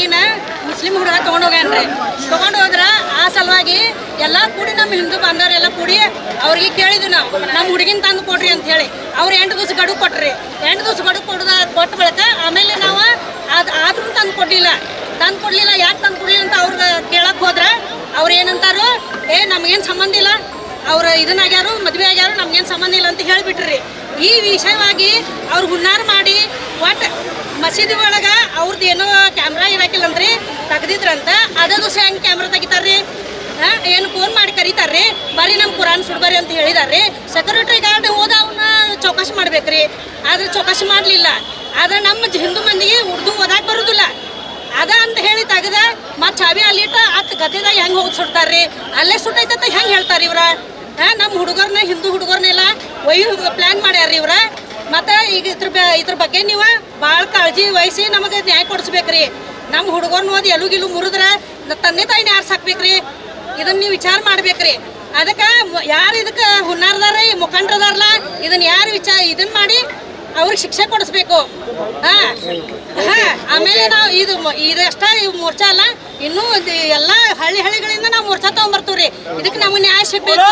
ಹುಡುಗಿನ ಮುಸ್ಲಿಂ ಹುಡುಗ ತೊಗೊಂಡೋಗ್ಯಾನ್ರಿ. ತೊಗೊಂಡೋದ್ರ ಆ ಸಲುವಾಗಿ ಎಲ್ಲ ಕೂಡಿ ನಮ್ಮ ಹಿಂದೂ ಬಾಂಧವರೆಲ್ಲ ಕೂಡಿ ಅವ್ರಿಗೆ ಕೇಳಿದ್ವಿ ನಾವು, ನಮ್ಮ ಹುಡುಗಿನ ತಂದು ಕೊಡ್ರಿ ಅಂತ ಹೇಳಿ. ಅವ್ರು 8 ದಿವಸ ಗಡುವು ಕೊಟ್ರಿ. 8 ದಿವಸ ಗಡುವು ಕೊಟ್ಟ ಬಳಿಕ ಆಮೇಲೆ ನಾವು ಆದ್ರೂ ತಂದು ಕೊಡಲಿಲ್ಲ. ಯಾಕೆ ತಂದು ಕೊಡಲಿಲ್ಲ ಅಂತ ಅವ್ರಿಗೆ ಕೇಳಕ್ಕೆ ಹೋದ್ರೆ ಅವ್ರು ಏನಂತಾರು, ನಮಗೇನು ಸಂಬಂಧ ಇಲ್ಲ, ಅವ್ರು ಇದನ್ನಾಗ್ಯಾರು, ಮದುವೆ ಆಗ್ಯಾರು, ನಮ್ಗೇನು ಸಂಬಂಧ ಇಲ್ಲ ಅಂತ ಹೇಳಿಬಿಟ್ರಿ. ಈ ವಿಷಯವಾಗಿ ಅವ್ರು ಹುನ್ನಾರ ಮಾಡಿ ಒಟ್ಟು ಮಸೀದಿ ಒಳಗೆ ಅವ್ರದ್ದು ಏನೋ ಕ್ಯಾಮ್ರಾ ಇರಾಕಿಲ್ಲಂದ್ರಿ ತೆಗ್ದಿದ್ರಂತ. ಅದೇ ದಿವಸ ಹೆಂಗೆ ಕ್ಯಾಮ್ರಾ ತೆಗಿತಾರ್ರಿ? ಏನು ಫೋನ್ ಮಾಡಿ ಕರೀತಾರ್ರಿ, ಬರ್ರಿ ನಮ್ಮ ಕುರಾನ್ ಸುಡ್ಬರಿ ಅಂತ ಹೇಳಿದಾರ್ರಿ. ಸೆಕ್ಯೂರಿಟಿ ಗಾರ್ಡ್ ಹೋದ ಅವನ್ನ ಚೌಕಾಸಿ ಮಾಡ್ಬೇಕ್ರಿ. ಆದ್ರೆ ಚೌಕಾಸಿ ಮಾಡಲಿಲ್ಲ. ಆದ್ರೆ ನಮ್ಮ ಹಿಂದೂ ಮಂದಿಗೆ ಉರ್ದು ಓದಾಕ್ ಬರೋದಿಲ್ಲ ಅದ ಅಂತ ಹೇಳಿ ತೆಗ್ದ ಮತ್ತು ಚಾವಿ ಅಲ್ಲಿಟ್ಟ ಗದ್ದೆದಾಗ ಹೆಂಗೆ ಹೋಗಿ ಸುಡ್ತಾರ್ರಿ, ಅಲ್ಲೇ ಸುಟ್ಟೈತ ಹೆಂಗೆ ಹೇಳ್ತಾರೆ ಇವ್ರ. ನಮ್ಮ ಹುಡುಗರನ್ನ ಹಿಂದೂ ಹುಡುಗರನ್ನೆಲ್ಲ ಪ್ಲ್ಯಾನ್ ಮಾಡ್ಯಾರ್ರಿ ಇವ್ರ. ಮತ್ತು ಈಗ ಇದ್ರ ಬಗ್ಗೆ ನೀವು ಭಾಳ ಕಾಳಜಿ ವಹಿಸಿ ನಮಗೆ ನ್ಯಾಯ ಕೊಡಿಸ್ಬೇಕ್ರಿ. ನಮ್ಮ ಹುಡುಗರ್ನ ಓದಿ ಎಲುಗಿಲು ಮುರಿದ್ರೆ ತಂದೆ ತಾಯಿನ ಯಾರು ಸಾಕ್ಬೇಕ್ರಿ? ಇದನ್ನು ನೀವು ವಿಚಾರ ಮಾಡ್ಬೇಕ್ರಿ. ಅದಕ್ಕೆ ಯಾರು ಇದಕ್ಕೆ ಹುನ್ನಾರದಾರ ಮುಖಂಡರದಾರಲ್ಲ, ಇದನ್ನ ಯಾರು ಇದನ್ನ ಮಾಡಿ ಅವ್ರಿಗೆ ಶಿಕ್ಷೆ ಕೊಡಿಸ್ಬೇಕು. ಆಮೇಲೆ ನಾವು ಇದಷ್ಟ ಮೋರ್ಚಾ ಅಲ್ಲ, ಇನ್ನೂ ಎಲ್ಲ ಹಳ್ಳಿಗಳಿಂದ ನಾವು ಮೋರ್ಚಾ ತಗೊಂಡ್ಬರ್ತೀವ್ರಿ. ಇದಕ್ಕೆ ನಮಗೆ ನ್ಯಾಯ ಸಿಗಬೇಕು.